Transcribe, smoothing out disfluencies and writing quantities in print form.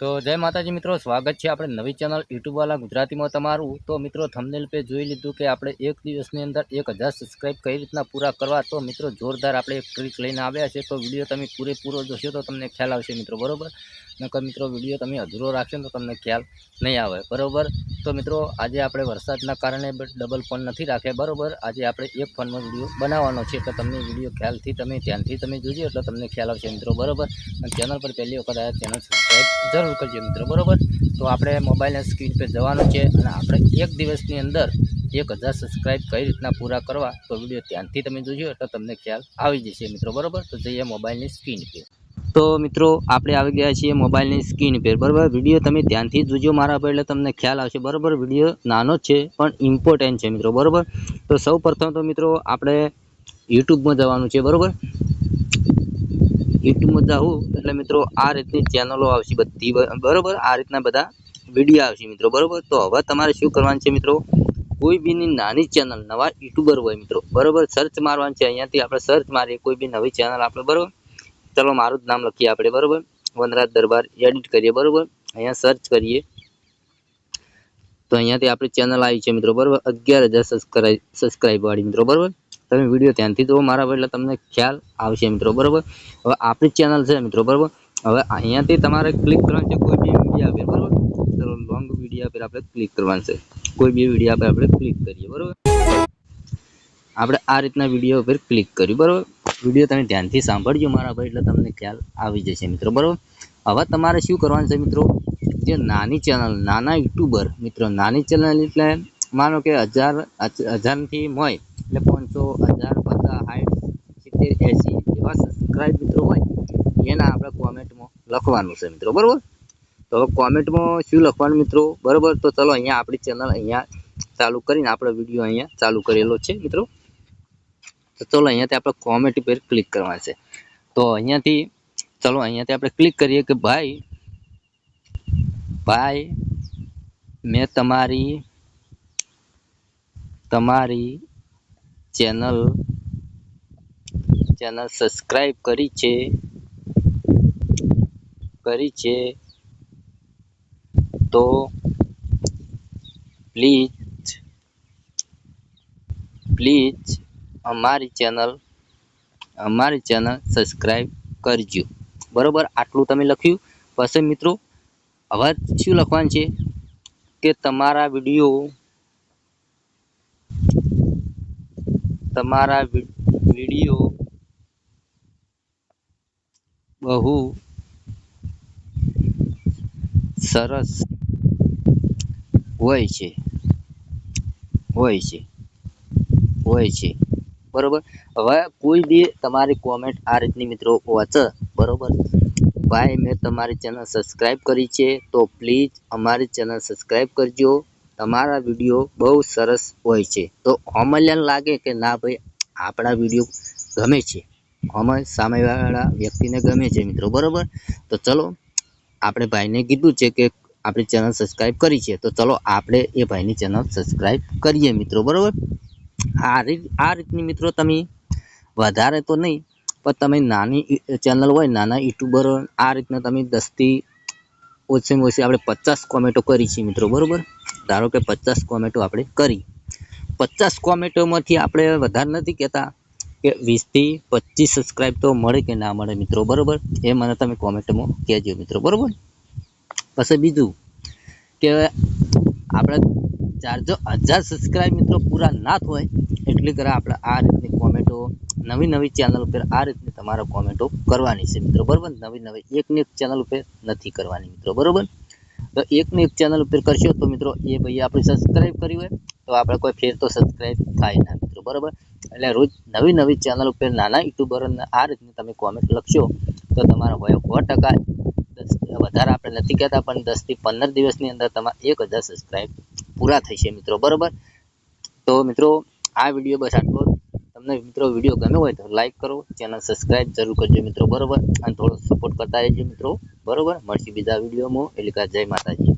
तो जय माताजी मित्रों, स्वागत है अपने नवी चैनल यूट्यूब वाला गुजराती में तमारू। तो मित्रों थंबनेल पे જોઈ લીધું કે આપણે એક દિવસની અંદર 1000 સબસ્ક્રાઇબ કઈ રીતના પૂરા કરવા। તો મિત્રો જોરદાર આપણે એક ટ્રીક લઈને આવ્યા છે। તો વિડીયો તમે પૂરેપૂરો જોશો તો તમને ખ્યાલ આવશે મિત્રો, બરોબર। નકર મિત્રો વિડીયો તમે અધૂરો રાખશો તો તમને ખ્યાલ નહીં આવે, બરોબર। તો મિત્રો આજે આપણે વરસાદના કારણે ડબલ ફોન નથી રાખ્યા, બરોબર। આજે આપણે એક ફોનમાં વિડીયો બનાવવાનો છે, તો તમને વિડીયો ખ્યાલથી તમે ધ્યાનથી તમે જોજો એટલે તમને ખ્યાલ આવશે મિત્રો, બરોબર। અને ચેનલ પર પહેલી વખત આવ્યા ચેનલ સબસ્ક્રાઇબ જરૂર કરજો મિત્રો, बराबर। तो આપણે મોબાઈલના સ્ક્રીન પર જવાનું છે અને આપણે એક દિવસની અંદર 1000 સબસ્ક્રાઇબ કઈ રીતના પૂરા કરવા તો વિડીયો ધ્યાનથી તમે જોજો એટલે તમને ખ્યાલ આવી જશે મિત્રો, બરાબર। તો જઈએ મોબાઈલની સ્ક્રીન પર। તો મિત્રો આપણે આવી ગયા છીએ મોબાઈલની સ્ક્રીન પર, બરાબર। વિડીયો તમે ધ્યાનથી જોજો મારા પર એટલે તમને ખ્યાલ આવશે, બરાબર। વિડીયો નાનો છે પણ ઇમ્પોર્ટન્ટ છે મિત્રો, બરાબર। તો સૌપ્રથમ તો મિત્રો આપણે યુટ્યુબમાં જવાનું છે, બરાબર। यूट्यूब में जाऊँ એટલે મિત્રો આ રીતની ચેનલો આવશે બધી, બરાબર। આ રીતના બધા વિડિયો આવશે મિત્રો, બરાબર। તો હવે તમારે શું કરવાનું છે મિત્રો, કોઈ બીની નાની ચેનલ નવા યુટ્યુબર હોય મિત્રો, બરાબર, સર્ચ મારવાનું છે। અહીંયાથી આપણે સર્ચ મારીએ કોઈ બી નવી ચેનલ આપણે, બરાબર। ચલો મારું જ નામ લખીએ આપણે, બરાબર, વનરાજ દરબાર એડિટ કરીએ, બરાબર। અહીંયા સર્ચ કરીએ તો અહીંયાથી આપણી ચેનલ આવી છે મિત્રો, બરાબર, 11000 સબસ્ક્રાઇબ વાળી મિત્રો, બરાબર। તમે વિડીયો ધ્યાનથી જુઓ મારા પર એટલે તમને ખ્યાલ આવશે મિત્રો, બરાબર। હવે આપણી ચેનલ છે મિત્રો, બરાબર। હવે અહીંયાથી તમારે ક્લિક કરવાનું છે કોઈ બી વિડીયો પર, બરાબર। ચલો લોંગ વિડીયો પર આપણે ક્લિક કરવાનું છે, કોઈ બી વિડીયો પર આપણે ક્લિક કરીએ, બરાબર। આપણે આ રીતના વિડીયો પર ક્લિક કર્યું, બરાબર। વિડીયો તમે ધ્યાનથી સાંભળજો મારા પર એટલે તમને ખ્યાલ આવી જશે મિત્રો, બરાબર। હવે તમારે શું કરવાનું છે મિત્રો, જે નાની ચેનલ નાના યુટ્યુબર મિત્રો, નાની ચેનલ એટલે માનો કે 1000થી હોય એટલે 500 1000 50 60 70 80 એવા સબસ્ક્રાઇબ મિત્રો હોય એના આપણે કોમેન્ટમાં લખવાનું છે મિત્રો, બરાબર। તો હવે કોમેન્ટમાં શું લખવાનું મિત્રો, બરાબર। તો ચલો અહીંયા આપણી ચેનલ અહીંયા ચાલુ કરીને આપણો વિડીયો અહીંયા ચાલુ કરેલો છે મિત્રો। તો ચલો અહીંયાથી આપણે કોમેન્ટ પર ક્લિક કરવાનું છે। તો અહીંયાથી ચલો અહીંયાથી આપણે ક્લિક કરીએ કે ભાઈ મેં તમારી ચેનલ સબસ્ક્રાઇબ કરી છે તો પ્લીઝ અમારી ચેનલ સબસ્ક્રાઇબ કરજો, બરાબર। આટલું તમે લખ્યું પછી મિત્રો હવે શું લખવાનું છે કે તમારા વિડીયો બહુ સરસ હોય છે, બરોબર। હવે કોઈ બી તમારી કોમેન્ટ આ રીતની મિત્રો વાંચે, બરોબર, ભાઈ મેં તમારી ચેનલ સબસ્ક્રાઇબ કરી છે તો પ્લીઝ અમારી ચેનલ સબસ્ક્રાઇબ કરજો, તમારા વિડીયો બહુ સરસ હોય છે। તો અમલ્યાને લાગે કે ના ભાઈ આપણા વિડીયો ગમે છે, સામેવાળા વ્યક્તિને ગમે છે મિત્રો, બરોબર। તો ચલો આપણે ભાઈને કીધું છે કે આપણી ચેનલ સબસ્ક્રાઇબ કરી છે તો ચલો આપણે એ ભાઈની ચેનલ સબસ્ક્રાઇબ કરીએ મિત્રો, બરોબર। આ રીતની મિત્રો તમે વધારે તો નહીં પણ તમે નાની ચેનલ હોય નાના યુટ્યુબર આ રીતના તમે 10થી ઓછામાં ઓછી આપણે 50 કોમેન્ટો કરી છે મિત્રો, બરોબર। ધારો કે 50 કોમેન્ટો આપણે કરી, 50 કોમેન્ટોમાંથી આપણે વધારે નથી કહેતા કે 20થી 25 સબસ્ક્રાઇબ તો મળે કે ના મળે મિત્રો, બરોબર, એ મને તમે કોમેન્ટમાં કહેજો મિત્રો, બરોબર। પછી બીજું કે આપણે 1000 સબસ્ક્રાઇબ મિત્રો પૂરા ના હોય એટલે કરે આપણે આ રીતની કોમેન્ટો નવી ચેનલ ઉપર આ રીતની તમારે કોમેન્ટો કરવાની છે મિત્રો, બરોબર। નવી એકની એક ચેનલ ઉપર નથી કરવાની મિત્રો, બરોબર। તો એકની એક ચેનલ ઉપર કરશો તો મિત્રો એ ભાઈ આપણે સબસ્ક્રાઇબ કરી હોય તો આપણે કોઈ ફેર તો સબસ્ક્રાઇબ થાય ના મિત્રો, બરોબર। એટલે રોજ નવી ચેનલ ઉપર નાના યુટ્યુબરોને આ રીતની તમે કોમેન્ટ લખશો તો તમારા હોય 100% વધારે આપણે નથી કહેતા પણ 10થી 15 દિવસની અંદર તમારા 1000 સબસ્ક્રાઇબ પૂરા થશે મિત્રો, બરોબર। તો મિત્રો આ વિડીયો બસ આટલો જ। તમને મિત્રો વિડીયો ગમ્યો હોય તો લાઈક કરો, ચેનલ સબસ્ક્રાઇબ જરૂર કરજો મિત્રો, બરોબર। અને થોડો સપોર્ટ કરતા રહેજો મિત્રો, બરોબર। મળશે બીજા વિડીયોમાં, એટલે કે જય માતાજી।